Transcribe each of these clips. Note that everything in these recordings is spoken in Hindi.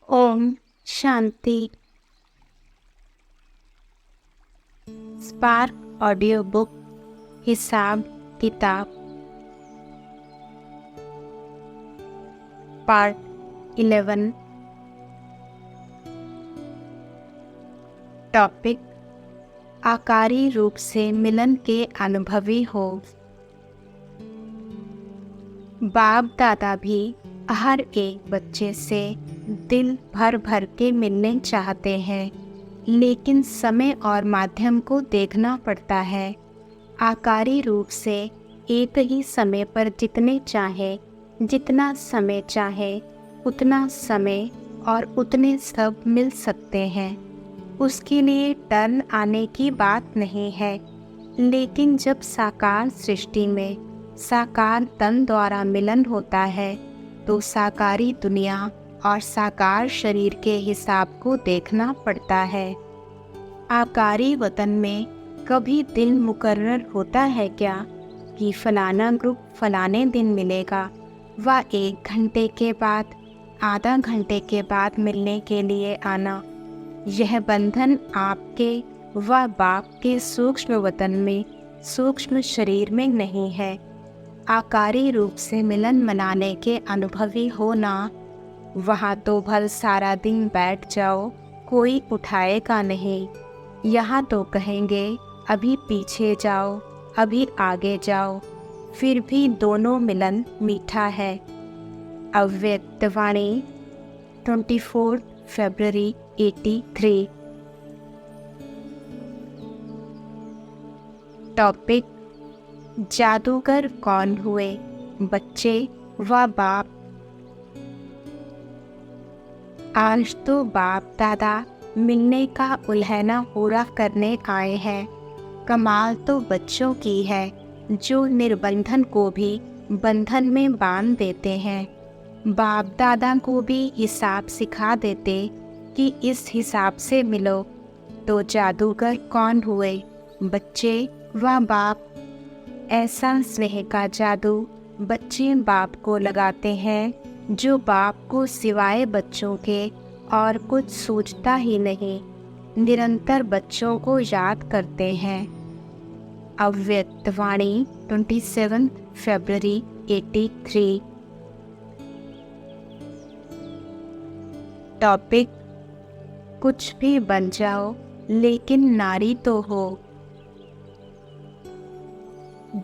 Om Shanti. Spark audio book हिसाब किताब पार्ट 11। टॉपिक आकारी रूप से मिलन के अनुभवी हो। बाप दादा भी हर एक बच्चे से दिल भर भर के मिलने चाहते हैं, लेकिन समय और माध्यम को देखना पड़ता है। आकारी रूप से एक ही समय पर जितना समय चाहे उतना समय और उतने सब मिल सकते हैं। उसके लिए टर्न आने की बात नहीं है, लेकिन जब साकार सृष्टि में साकार तन द्वारा मिलन होता है तो साकारी दुनिया और साकार शरीर के हिसाब को देखना पड़ता है। आकारी वतन में कभी दिन मुकर्रर होता है क्या कि फलाना ग्रुप फलाने दिन मिलेगा, व 1 घंटे के बाद आधा घंटे के बाद मिलने के लिए आना। यह बंधन आपके व बाप के सूक्ष्म वतन में सूक्ष्म शरीर में नहीं है। आकारी रूप से मिलन मनाने के अनुभवी होना, वहाँ तो भल सारा दिन बैठ जाओ, कोई उठाएगा नहीं। यहाँ तो कहेंगे अभी पीछे जाओ, अभी आगे जाओ, फिर भी दोनों मिलन मीठा है। अव्यक्त वाणी 24 फरवरी 83। टॉपिक जादूगर कौन हुए, बच्चे व बाप। आज तो बाप दादा मिलने का उल्हना पूरा करने आए हैं। कमाल तो बच्चों की है जो निर्बंधन को भी बंधन में बांध देते हैं। बाप दादा को भी हिसाब सिखा देते कि इस हिसाब से मिलो। तो जादूगर कौन हुए, बच्चे व बाप। ऐसा स्नेह का जादू बच्चे बाप को लगाते हैं जो बाप को सिवाय बच्चों के और कुछ सोचता ही नहीं, निरंतर बच्चों को याद करते हैं। अव्यक्त वाणी 27 फरवरी 83। टॉपिक कुछ भी बन जाओ लेकिन नारी तो हो।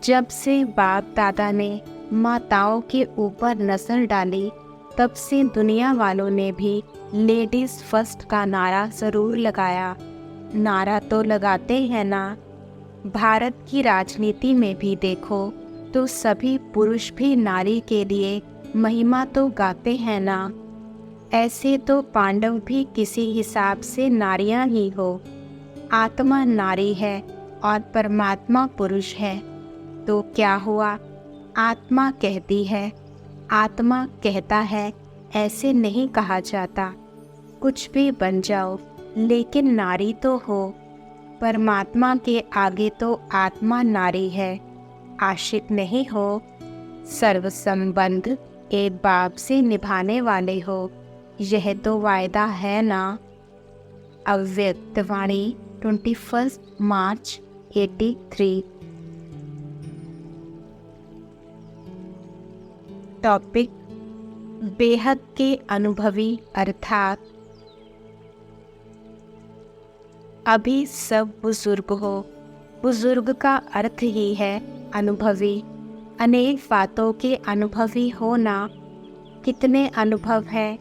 जब से बाप दादा ने माताओं के ऊपर नजर डाली, तब से दुनिया वालों ने भी लेडीज फर्स्ट का नारा ज़रूर लगाया। नारा तो लगाते हैं ना। भारत की राजनीति में भी देखो तो सभी पुरुष भी नारी के लिए महिमा तो गाते हैं ना। ऐसे तो पांडव भी किसी हिसाब से नारियां ही हो। आत्मा नारी है और परमात्मा पुरुष है, तो क्या हुआ? आत्मा कहती है, आत्मा कहता है, ऐसे नहीं कहा जाता। कुछ भी बन जाओ लेकिन नारी तो हो। परमात्मा के आगे तो आत्मा नारी है, आशिक नहीं हो। सर्व संबंध एक बाप से निभाने वाले हो, यह तो वायदा है ना। अव्यक्त वाणी 21 मार्च 83। टॉपिक बेहद के अनुभवी अर्थात अभी सब बुजुर्ग हो। बुजुर्ग का अर्थ ही है अनुभवी। अनेक बातों के अनुभवी होना। कितने अनुभव है?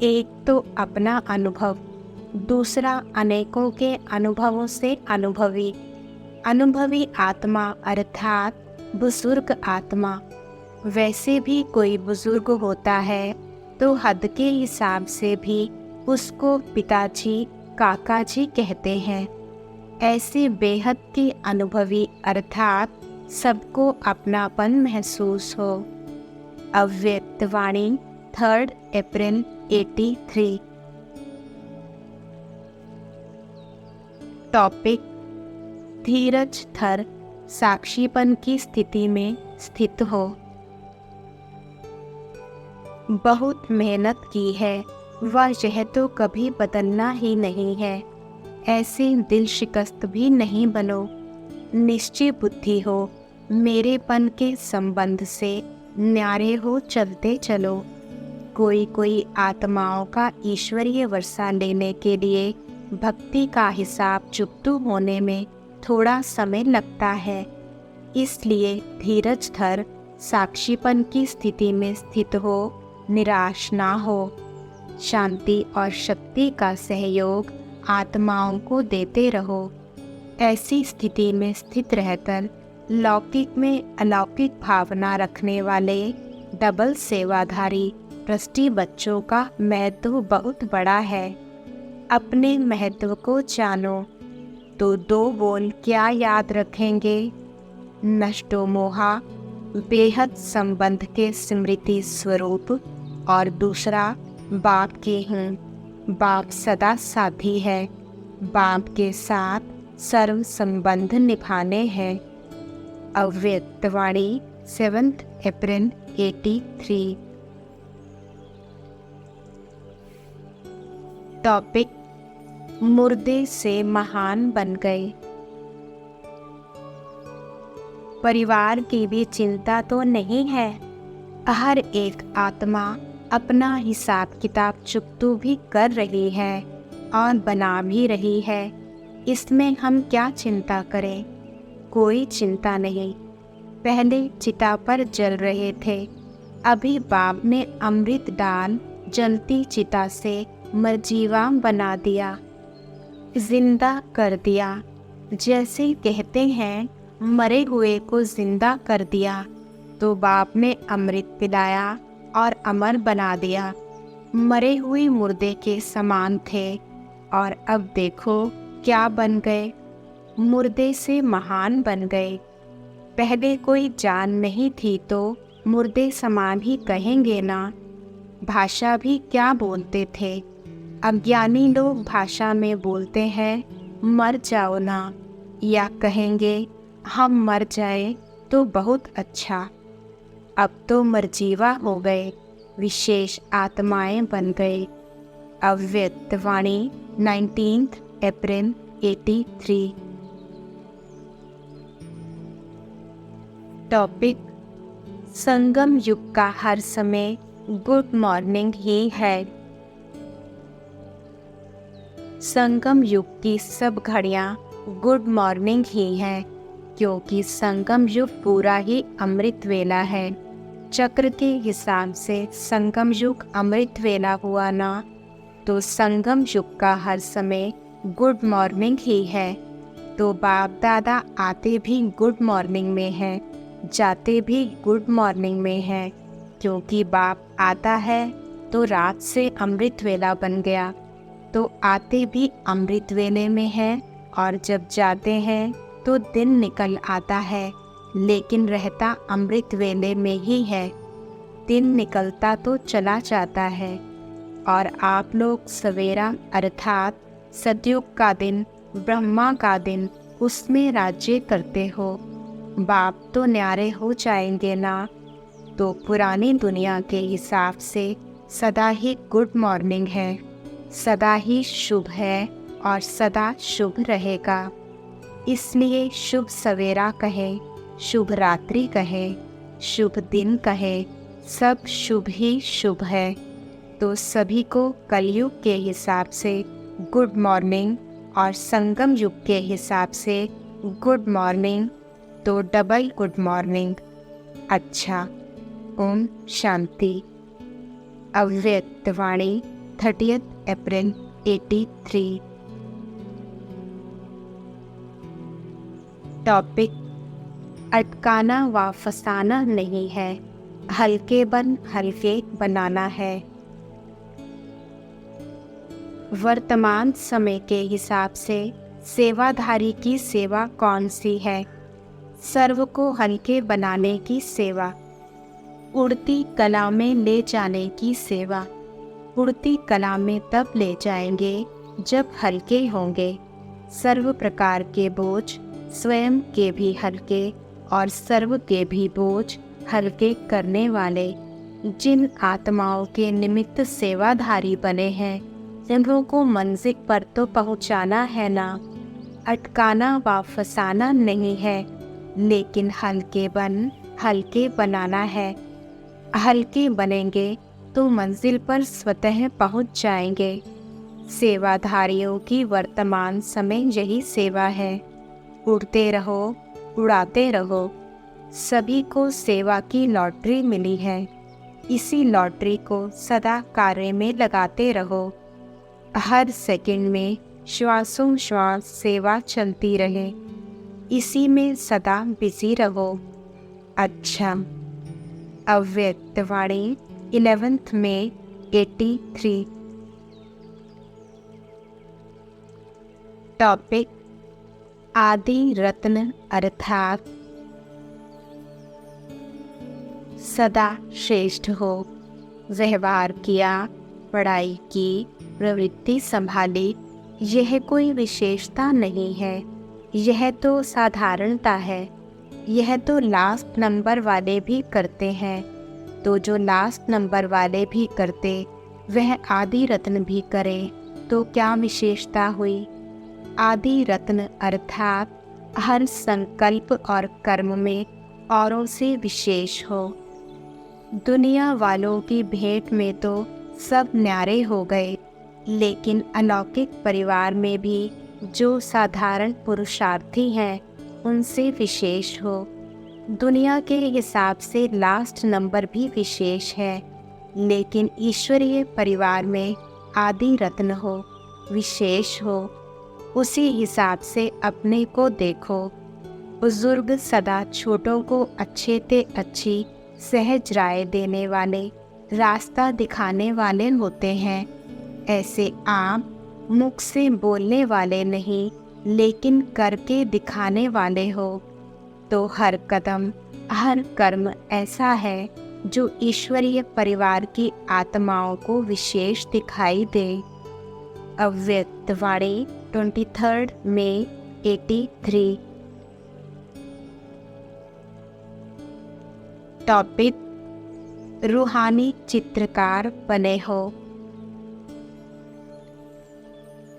एक तो अपना अनुभव, दूसरा अनेकों के अनुभवों से अनुभवी। अनुभवी आत्मा अर्थात बुजुर्ग आत्मा। वैसे भी कोई बुजुर्ग होता है तो हद के हिसाब से भी उसको पिताजी काका जी कहते हैं। ऐसे बेहद के अनुभवी अर्थात सबको अपनापन महसूस हो। अव्यक्त वाणी 3 अप्रैल 83। टॉपिक धीरज थर साक्षीपन की स्थिति में स्थित हो। बहुत मेहनत की है वह यह तो कभी बदलना ही नहीं है। ऐसे दिल शिकस्त भी नहीं बनो। निश्चय बुद्धि हो, मेरेपन के संबंध से न्यारे हो चलते चलो। कोई कोई आत्माओं का ईश्वरीय वर्षा लेने के लिए भक्ति का हिसाब चुप्तू होने में थोड़ा समय लगता है। इसलिए धीरज धर, साक्षीपन की स्थिति में स्थित हो, निराश ना हो। शांति और शक्ति का सहयोग आत्माओं को देते रहो। ऐसी स्थिति में स्थित रहकर लौकिक में अलौकिक भावना रखने वाले डबल सेवाधारी ट्रस्टी बच्चों का महत्व बहुत बड़ा है। अपने महत्व को जानो तो दो बोल क्या याद रखेंगे। नष्टो मोहा, बेहद संबंध के स्मृति स्वरूप, और दूसरा बाप की हूँ। बाप सदा साथी है, बाप के साथ सर्व संबंध निभाने हैं। अव्यक्त वाणी 7 अप्रैल 83। टॉपिक, मुर्दे से महान बन गए। परिवार की भी चिंता तो नहीं है। हर एक आत्मा अपना हिसाब किताब चुप्तू भी कर रही है और बना भी रही है। इसमें हम क्या चिंता करें? कोई चिंता नहीं। पहले चिता पर जल रहे थे, अभी बाप ने अमृत डाल जलती चिता से मरजीवा बना दिया, जिंदा कर दिया। जैसे कहते हैं मरे हुए को जिंदा कर दिया, तो बाप ने अमृत पिलाया और अमर बना दिया। मरे हुए मुर्दे के समान थे और अब देखो क्या बन गए, मुर्दे से महान बन गए। पहले कोई जान नहीं थी तो मुर्दे समान ही कहेंगे ना। भाषा भी क्या बोलते थे। अज्ञानी लोग भाषा में बोलते हैं मर जाओ ना, या कहेंगे हम मर जाए तो बहुत अच्छा। अब तो मरजीवा हो गए, विशेष आत्माएं बन गए। अव्यक्त वाणी 19 अप्रैल 83। टॉपिक, संगम युग का हर समय गुड मॉर्निंग ही है। संगम युग की सब घड़ियां गुड मॉर्निंग ही है, क्योंकि संगम युग पूरा ही अमृत वेला है। चक्र के हिसाब से संगम युग अमृत वेला हुआ ना, तो संगम युग का हर समय गुड मॉर्निंग ही है। तो बाप दादा आते भी गुड मॉर्निंग में हैं, जाते भी गुड मॉर्निंग में हैं, क्योंकि बाप आता है तो रात से अमृत वेला बन गया, तो आते भी अमृत वेले में हैं, और जब जाते हैं तो दिन निकल आता है, लेकिन रहता अमृत वेले में ही है। दिन निकलता तो चला जाता है, और आप लोग सवेरा अर्थात सतयुग का दिन, ब्रह्मा का दिन, उसमें राज्य करते हो। बाप तो न्यारे हो जाएंगे ना, तो पुरानी दुनिया के हिसाब से सदा ही गुड मॉर्निंग है, सदा ही शुभ है और सदा शुभ रहेगा। इसलिए शुभ सवेरा कहे, शुभ रात्रि कहे, शुभ दिन कहे, सब शुभ ही शुभ है। तो सभी को कलयुग के हिसाब से गुड मॉर्निंग और संगम युग के हिसाब से गुड मॉर्निंग, तो डबल गुड मॉर्निंग। अच्छा, ओम शांति। अव्यक्त वाणी 30 अप्रैल 83। टॉपिक, अटकाना व फसाना नहीं है, हल्के बन हल्के बनाना है। वर्तमान समय के हिसाब से सेवाधारी की सेवा कौन सी है? सर्व को हल्के बनाने की सेवा, उड़ती कला में ले जाने की सेवा। उड़ती कला में तब ले जाएंगे जब हल्के होंगे। सर्व प्रकार के बोझ स्वयं के भी हल्के और सर्व के भी बोझ हल्के करने वाले। जिन आत्माओं के निमित्त सेवाधारी बने हैं, जिन्हों को मंजिल पर तो पहुंचाना है ना, अटकाना व फंसाना नहीं है, लेकिन हल्के बनाना है। हल्के बनेंगे तो मंजिल पर स्वतः पहुंच जाएंगे। सेवाधारियों की वर्तमान समय यही सेवा है। उड़ते रहो, उड़ाते रहो। सभी को सेवा की लॉटरी मिली है। इसी लॉटरी को सदा कार्य में लगाते रहो। हर सेकंड में श्वासों श्वास सेवा चलती रहे। इसी में सदा बिजी रहो। अच्छा। अव्यक्तवाणी 11 मई 83। टॉपिक आदि रत्न अर्थात सदा श्रेष्ठ हो। व्यवहार किया, पढ़ाई की, प्रवृत्ति संभाली, यह कोई विशेषता नहीं है, यह तो साधारणता है। यह तो लास्ट नंबर वाले भी करते हैं, तो जो लास्ट नंबर वाले भी करते वह आदि रत्न भी करे तो क्या विशेषता हुई। आदि रत्न अर्थात हर संकल्प और कर्म में औरों से विशेष हो। दुनिया वालों की भेंट में तो सब न्यारे हो गए, लेकिन अलौकिक परिवार में भी जो साधारण पुरुषार्थी हैं उनसे विशेष हो। दुनिया के हिसाब से लास्ट नंबर भी विशेष है, लेकिन ईश्वरीय परिवार में आदि रत्न हो, विशेष हो। उसी हिसाब से अपने को देखो। बुजुर्ग सदा छोटों को अच्छे ते अच्छी सहज राय देने वाले, रास्ता दिखाने वाले होते हैं। ऐसे आप मुख से बोलने वाले नहीं, लेकिन करके दिखाने वाले हो। तो हर कदम, हर कर्म ऐसा है जो ईश्वरीय परिवार की आत्माओं को विशेष दिखाई दे। अव्यक्तवाणी 23 मई 83। टॉपिक रूहानी चित्रकार बने हो।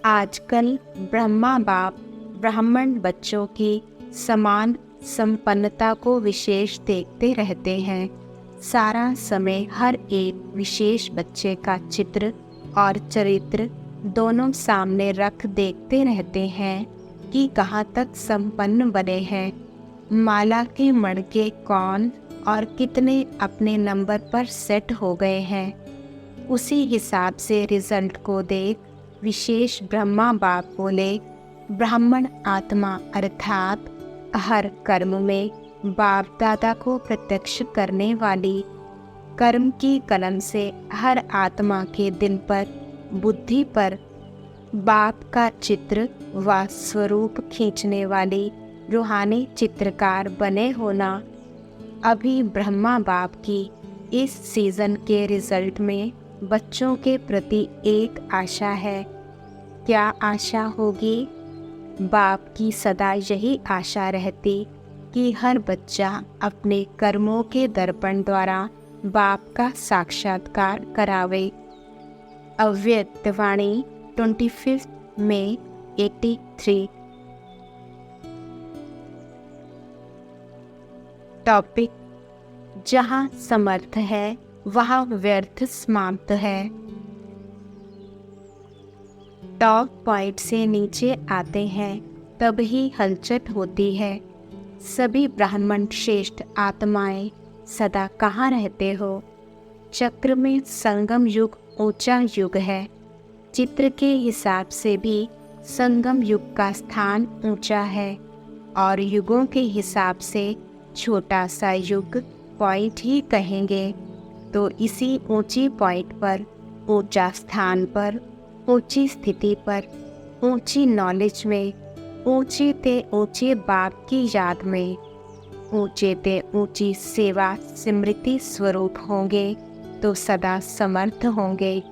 आजकल ब्रह्मा बाप ब्राह्मण बच्चों की समान संपन्नता को विशेष देखते रहते हैं। सारा समय हर एक विशेष बच्चे का चित्र और चरित्र दोनों सामने रख देखते रहते हैं कि कहाँ तक संपन्न बने हैं। माला के मणके कौन और कितने अपने नंबर पर सेट हो गए हैं। उसी हिसाब से रिजल्ट को देख विशेष ब्रह्मा बाप बोले, ब्राह्मण आत्मा अर्थात हर कर्म में बाप दादा को प्रत्यक्ष करने वाली, कर्म की कलम से हर आत्मा के दिल पर, बुद्धि पर बाप का चित्र व स्वरूप खींचने वाली रूहानी चित्रकार बने होना। अभी ब्रह्मा बाप की इस सीज़न के रिजल्ट में बच्चों के प्रति एक आशा है। क्या आशा होगी? बाप की सदा यही आशा रहती कि हर बच्चा अपने कर्मों के दर्पण द्वारा बाप का साक्षात्कार करावे। अव्यक्तवाणी 25 मई 83। टॉपिक जहाँ समर्थ है वहाँ व्यर्थ समाप्त है। टॉप पॉइंट से नीचे आते हैं तब ही हलचल होती है। सभी ब्राह्मण श्रेष्ठ आत्माएं सदा कहाँ रहते हो? चक्र में संगम युग ऊंचा युग है। चित्र के हिसाब से भी संगम युग का स्थान ऊंचा है और युगों के हिसाब से छोटा सा युग पॉइंट ही कहेंगे। तो इसी ऊंची पॉइंट पर, ऊंचा स्थान पर, ऊंची स्थिति पर, ऊंची नॉलेज में, ऊंचे ते ऊंचे बाप की याद में, ऊंचे ते ऊंची सेवा स्मृति स्वरूप होंगे तो सदा समर्थ होंगे।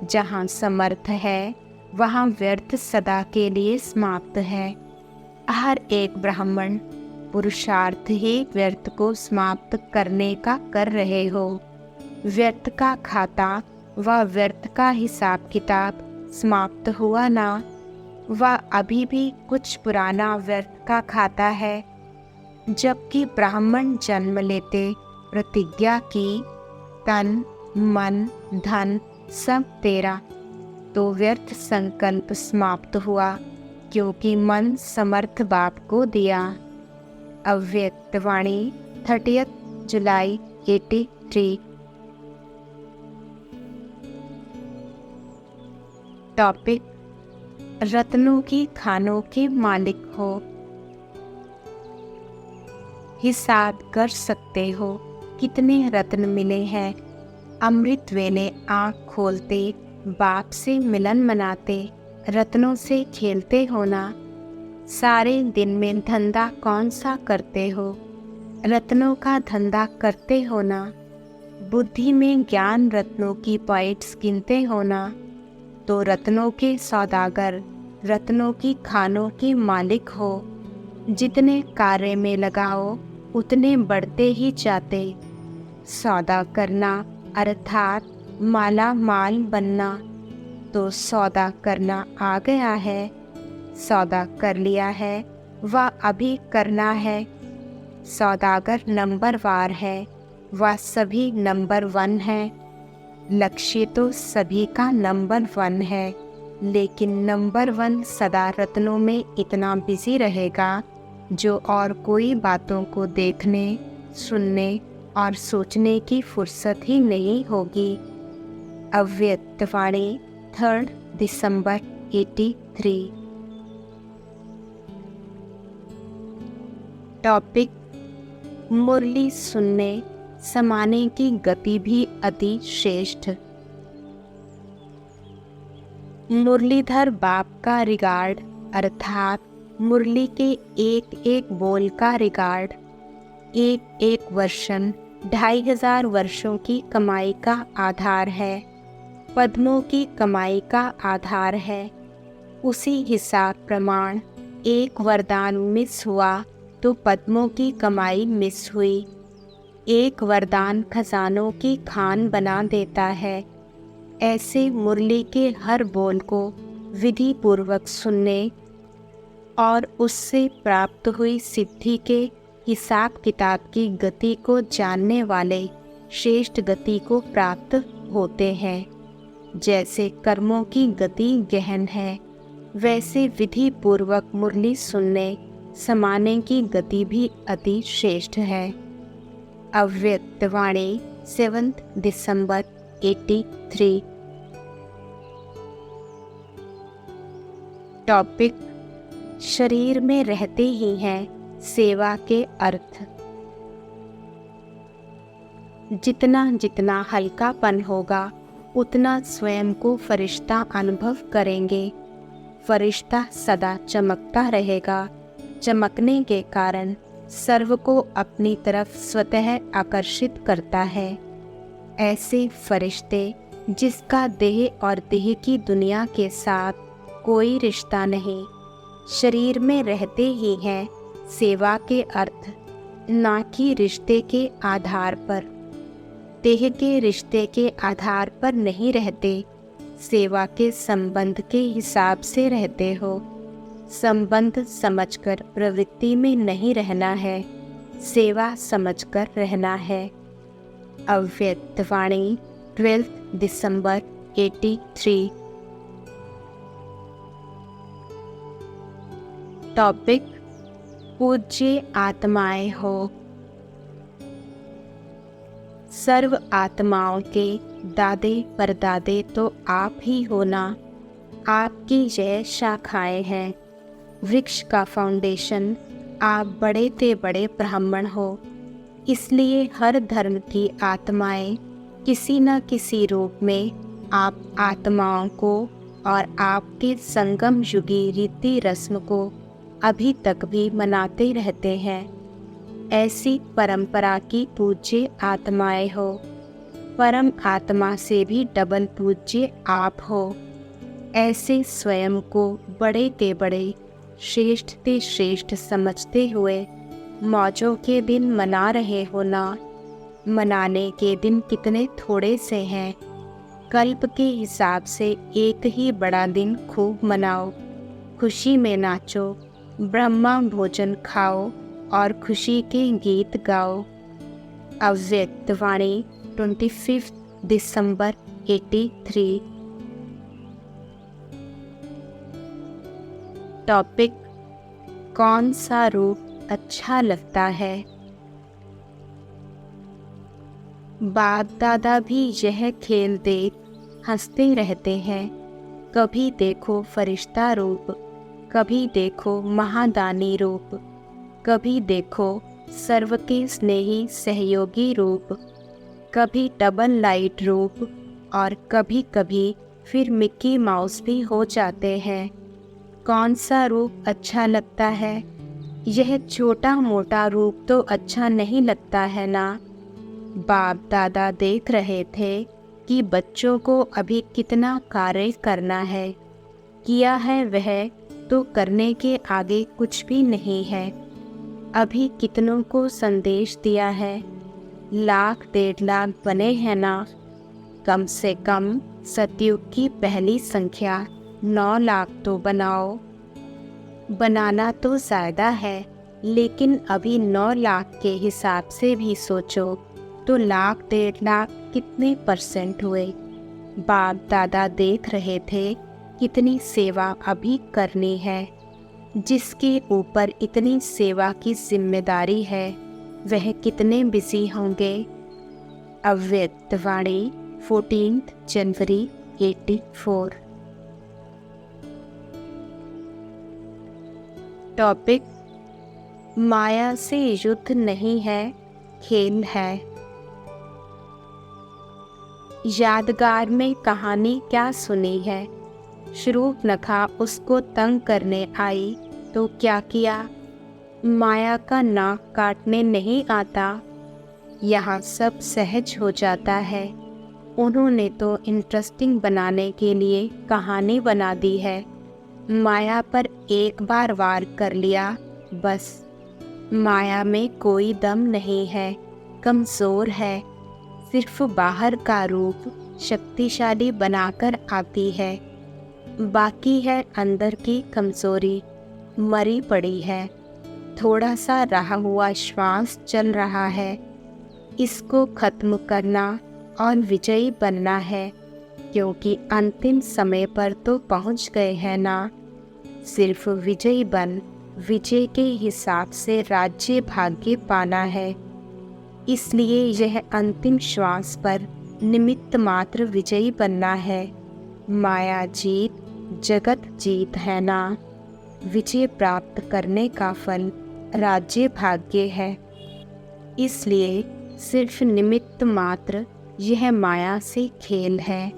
जहाँ समर्थ है वहाँ व्यर्थ सदा के लिए समाप्त है। हर एक ब्राह्मण पुरुषार्थ ही व्यर्थ को समाप्त करने का कर रहे हो। व्यर्थ का खाता व व्यर्थ का हिसाब किताब समाप्त हुआ ना? वह अभी भी कुछ पुराना व्यर्थ का खाता है। जबकि ब्राह्मण जन्म लेते प्रतिज्ञा की, तन मन धन सब तेरा, तो व्यर्थ संकल्प समाप्त हुआ, क्योंकि मन समर्थ बाप को दिया। अव्यक्त वाणी 30 जुलाई 83। टॉपिक: रत्नों की खानों के मालिक हो। हिसाब कर सकते हो कितने रत्न मिले हैं। अमृत वेले आँख खोलते बाप से मिलन मनाते, रत्नों से खेलते हो ना? सारे दिन में धंधा कौन सा करते हो? रत्नों का धंधा करते हो ना? बुद्धि में ज्ञान रत्नों की पॉइंट्स गिनते हो ना? तो रत्नों के सौदागर, रत्नों की खानों के मालिक हो। जितने कार्य में लगाओ उतने बढ़ते ही जाते। सौदा करना अर्थात माला माल बनना, तो सौदा करना आ गया है। सौदा कर लिया है व अभी करना है। सौदागर नंबरवार है व सभी नंबर 1 है। लक्ष्य तो सभी का नंबर 1 है, लेकिन नंबर 1 सदा रत्नों में इतना बिजी रहेगा जो और कोई बातों को देखने, सुनने और सोचने की फुर्सत ही नहीं होगी। अव्यक्त वाणी 3 दिसंबर 83। टॉपिक: मुरली सुनने समाने की गति भी अति श्रेष्ठ। मुरलीधर बाप का रिगार्ड अर्थात मुरली के एक एक बोल का रिगार्ड, एक एक वर्षन 2500 वर्षों की कमाई का आधार है, पद्मों की कमाई का आधार है। उसी हिसाब प्रमाण एक वरदान मिस हुआ तो पद्मों की कमाई मिस हुई। एक वरदान खजानों की खान बना देता है। ऐसे मुरली के हर बोल को विधि पूर्वक सुनने और उससे प्राप्त हुई सिद्धि के हिसाब किताब की गति को जानने वाले श्रेष्ठ गति को प्राप्त होते हैं। जैसे कर्मों की गति गहन है, वैसे विधि पूर्वक मुरली सुनने समाने की गति भी अति श्रेष्ठ है। अव्यक्त वाणी 7 दिसंबर 83। टॉपिक: शरीर में रहते ही हैं सेवा के अर्थ। जितना जितना हल्कापन होगा उतना स्वयं को फरिश्ता अनुभव करेंगे। फरिश्ता सदा चमकता रहेगा। चमकने के कारण सर्व को अपनी तरफ स्वतः आकर्षित करता है। ऐसे फरिश्ते जिसका देह और देह की दुनिया के साथ कोई रिश्ता नहीं, शरीर में रहते ही हैं सेवा के अर्थ, ना कि रिश्ते के आधार पर। देह के रिश्ते के आधार पर नहीं रहते, सेवा के संबंध के हिसाब से रहते हो। संबंध समझकर प्रवृत्ति में नहीं रहना है, सेवा समझकर रहना है। अव्यक्त वाणी 12 दिसंबर 83। टॉपिक: पूज्य आत्माएं हो। सर्व आत्माओं के दादे परदादे तो आप ही हो ना। आपकी यह शाखाएं हैं। वृक्ष का फाउंडेशन आप बड़े ते बड़े ब्राह्मण हो। इसलिए हर धर्म की आत्माएं किसी न किसी रूप में आप आत्माओं को और आपके संगम युगी रीति रस्म को अभी तक भी मनाते रहते हैं। ऐसी परंपरा की पूज्य आत्माएं हो। परम आत्मा से भी डबल पूज्य आप हो। ऐसे स्वयं को बड़े ते बड़े श्रेष्ठ ते श्रेष्ठ समझते हुए मौजों के दिन मना रहे हो ना। मनाने के दिन कितने थोड़े से हैं। कल्प के हिसाब से एक ही बड़ा दिन खूब मनाओ, खुशी में नाचो, ब्रह्मा भोजन खाओ और खुशी के गीत गाओ। अव्यक्त वाणी 25 दिसंबर 83। टॉपिक, कौन सा रूप अच्छा लगता है। बाप दादा भी यह खेल देख हंसते रहते हैं। कभी देखो फरिश्ता रूप, कभी देखो महादानी रूप, कभी देखो सर्व के स्नेही सहयोगी रूप, कभी डबल लाइट रूप और कभी कभी फिर मिक्की माउस भी हो जाते हैं। कौन सा रूप अच्छा लगता है। यह छोटा मोटा रूप तो अच्छा नहीं लगता है ना। बाप दादा देख रहे थे कि बच्चों को अभी कितना कार्य करना है। किया है वह तो करने के आगे कुछ भी नहीं है। अभी कितनों को संदेश दिया है। 1,00,000 1,50,000 बने हैं ना। कम से कम सतयुग की पहली संख्या 9 लाख तो बनाओ। बनाना तो ज़्यादा है, लेकिन अभी 9 लाख के हिसाब से भी सोचो तो 1,00,000 1,50,000 कितने परसेंट हुए। बाप दादा देख रहे थे कितनी सेवा अभी करनी है। जिसके ऊपर इतनी सेवा की जिम्मेदारी है वह कितने बिजी होंगे। अव्यक्त वाणी 14 जनवरी 84। टॉपिक, माया से युद्ध नहीं है, खेल है। यादगार में कहानी क्या सुनी है। शूर्पणखा उसको तंग करने आई तो क्या किया। माया का नाक काटने नहीं आता। यहाँ सब सहज हो जाता है। उन्होंने तो इंटरेस्टिंग बनाने के लिए कहानी बना दी है। माया पर एक बार वार कर लिया बस। माया में कोई दम नहीं है, कमज़ोर है। सिर्फ बाहर का रूप शक्तिशाली बनाकर आती है। बाकी है अंदर की कमज़ोरी, मरी पड़ी है। थोड़ा सा रहा हुआ श्वास चल रहा है। इसको खत्म करना और विजयी बनना है, क्योंकि अंतिम समय पर तो पहुंच गए हैं ना। सिर्फ विजयी बन विजय के हिसाब से राज्य भाग्य पाना है। इसलिए यह अंतिम श्वास पर निमित्त मात्र विजयी बनना है। माया जीत जगत जीत है ना। विजय प्राप्त करने का फल राज्य भाग्य है। इसलिए सिर्फ निमित्त मात्र यह माया से खेल है,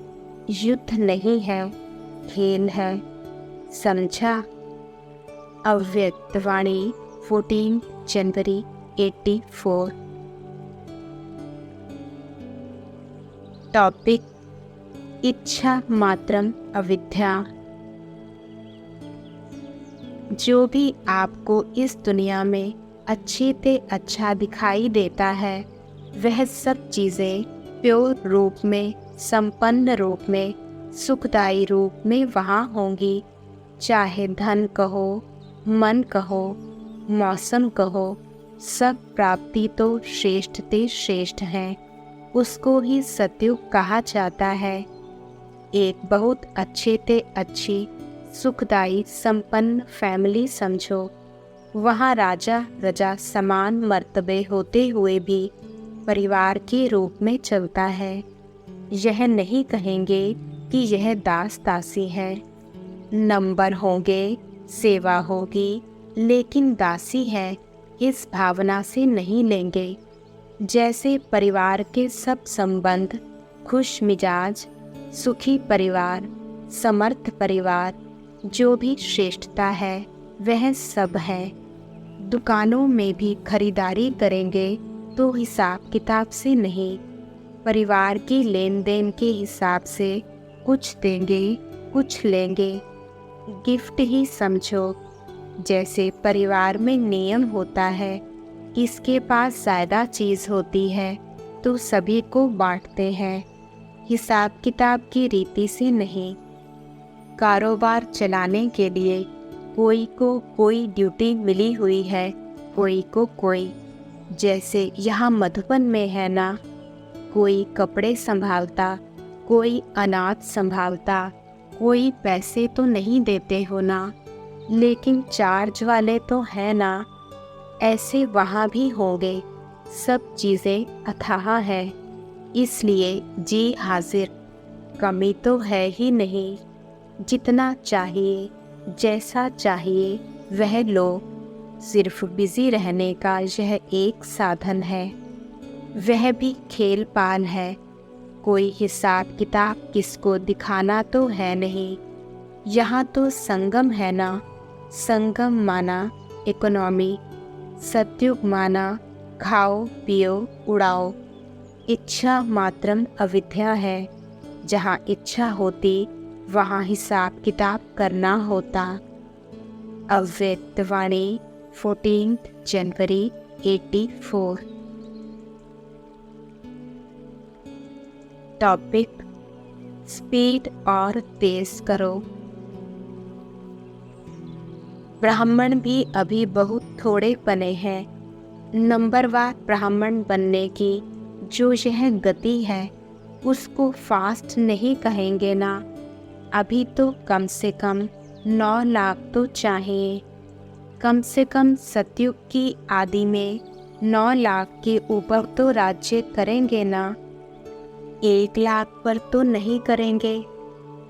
युद्ध नहीं है, खेल है। समझा। अव्यक्त वाणी 14 जनवरी 84। टॉपिक, इच्छा मात्रम अविद्या। जो भी आपको इस दुनिया में अच्छे से अच्छा दिखाई देता है वह सब चीज़ें प्योर रूप में, संपन्न रूप में, सुखदायी रूप में वहाँ होंगी। चाहे धन कहो, मन कहो, मौसम कहो, सब प्राप्ति तो श्रेष्ठ ते श्रेष्ठ हैं। उसको ही सतयुग कहा जाता है। एक बहुत अच्छे ते अच्छी सुखदायी संपन्न फैमिली समझो। वहाँ राजा प्रजा समान मर्तबे होते हुए भी परिवार के रूप में चलता है। यह नहीं कहेंगे कि यह दास दासी है। नंबर होंगे, सेवा होगी, लेकिन दासी है इस भावना से नहीं लेंगे। जैसे परिवार के सब संबंध, खुश मिजाज, सुखी परिवार, समर्थ परिवार, जो भी श्रेष्ठता है वह सब है। दुकानों में भी खरीदारी करेंगे तो हिसाब किताब से नहीं, परिवार के लेन देन के हिसाब से कुछ देंगे कुछ लेंगे। गिफ्ट ही समझो। जैसे परिवार में नियम होता है, किसके पास ज़्यादा चीज़ होती है परंतु सभी को बांटते हैं, हिसाब किताब की रीति से नहीं। कारोबार चलाने के लिए कोई को कोई ड्यूटी मिली हुई है, कोई को कोई। जैसे यहाँ मधुबन में है ना, कोई कपड़े संभालता, कोई अनाज संभालता, कोई पैसे तो नहीं देते हो ना, लेकिन चार्ज वाले तो है ना। ऐसे वहाँ भी होंगे। सब चीज़ें अथाह है, इसलिए जी हाजिर। कमी तो है ही नहीं। जितना चाहिए, जैसा चाहिए वह लो। सिर्फ बिजी रहने का यह एक साधन है, वह भी खेल पाल है। कोई हिसाब किताब किसको दिखाना तो है नहीं। यहाँ तो संगम है ना। संगम माना इकोनॉमी, सतयुग माना खाओ पियो उड़ाओ। इच्छा मात्रम अविद्या है। जहाँ इच्छा होती वहाँ हिसाब किताब करना होता। अव्यक्तवाणी 14 जनवरी 84। टॉपिक स्पीड और तेज करो। ब्राह्मण भी अभी बहुत थोड़े बने हैं। नंबरवार ब्राह्मण बनने की जो यह गति है उसको फास्ट नहीं कहेंगे ना। अभी तो कम से कम 9 लाख तो चाहिए। कम से कम सतयुग की आदि में 9 लाख के ऊपर तो राज्य करेंगे ना। 1 लाख पर तो नहीं करेंगे।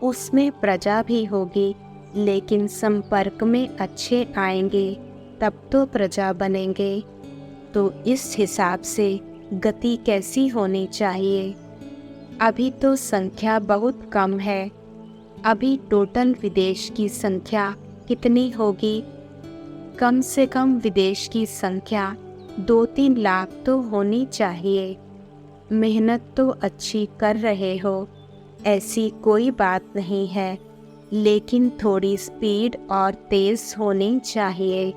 उसमें प्रजा भी होगी, लेकिन संपर्क में अच्छे आएंगे तब तो प्रजा बनेंगे। तो इस हिसाब से गति कैसी होनी चाहिए। अभी तो संख्या बहुत कम है। अभी टोटल विदेश की संख्या कितनी होगी? कम से कम विदेश की संख्या 2-3 लाख तो होनी चाहिए। मेहनत तो अच्छी कर रहे हो, ऐसी कोई बात नहीं है, लेकिन थोड़ी स्पीड और तेज होनी चाहिए।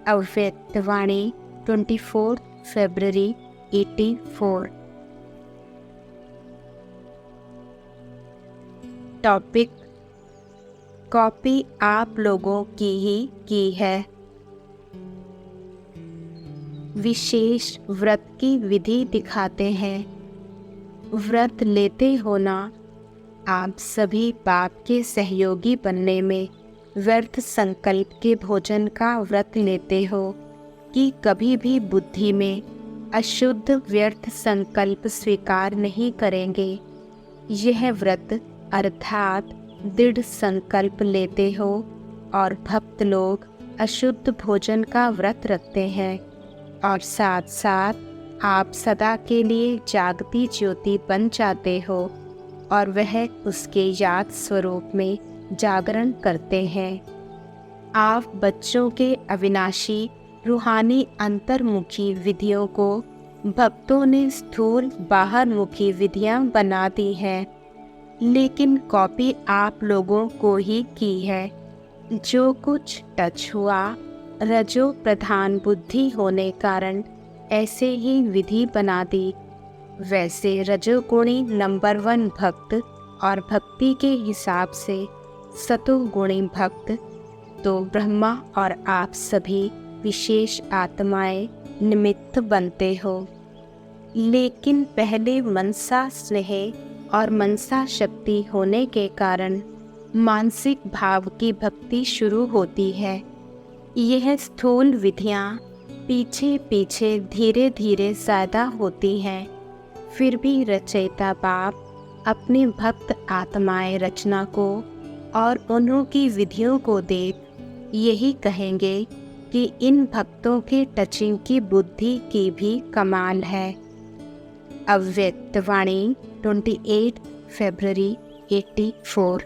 अव्यक्तवाणी 24 फरवरी 84। टॉपिक कॉपी आप लोगों की ही की है। विशेष व्रत की विधि दिखाते हैं। व्रत लेते हो ना। आप सभी बाप के सहयोगी बनने में व्यर्थ संकल्प के भोजन का व्रत लेते हो कि कभी भी बुद्धि में अशुद्ध व्यर्थ संकल्प स्वीकार नहीं करेंगे। यह व्रत अर्थात दृढ़ संकल्प लेते हो और भक्त लोग अशुद्ध भोजन का व्रत रखते हैं और साथ साथ आप सदा के लिए जागती ज्योति बन जाते हो और वह उसके याद स्वरूप में जागरण करते हैं। आप बच्चों के अविनाशी रूहानी अंतर्मुखी विधियों को भक्तों ने स्थूल बाहरमुखी विधियां बना दी हैं, लेकिन कॉपी आप लोगों को ही की है। जो कुछ टच हुआ, रजो प्रधान बुद्धि होने कारण ऐसे ही विधि बना दी। वैसे रजोगुणी नंबर 1 भक्त और भक्ति के हिसाब से सतोगुणी भक्त तो ब्रह्मा और आप सभी विशेष आत्माएं निमित्त बनते हो। लेकिन पहले मनसा स्नेह और मनसा शक्ति होने के कारण मानसिक भाव की भक्ति शुरू होती है। यह स्थूल विधियाँ पीछे पीछे धीरे धीरे ज़्यादा होती हैं। फिर भी रचयिता बाप अपने भक्त आत्माएं रचना को और उन्हों की विधियों को देख यही कहेंगे कि इन भक्तों के टचिंग की बुद्धि की भी कमाल है। अव्यक्तवाणी 28 फरवरी 84।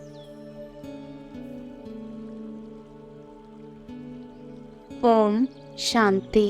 ओम शांति।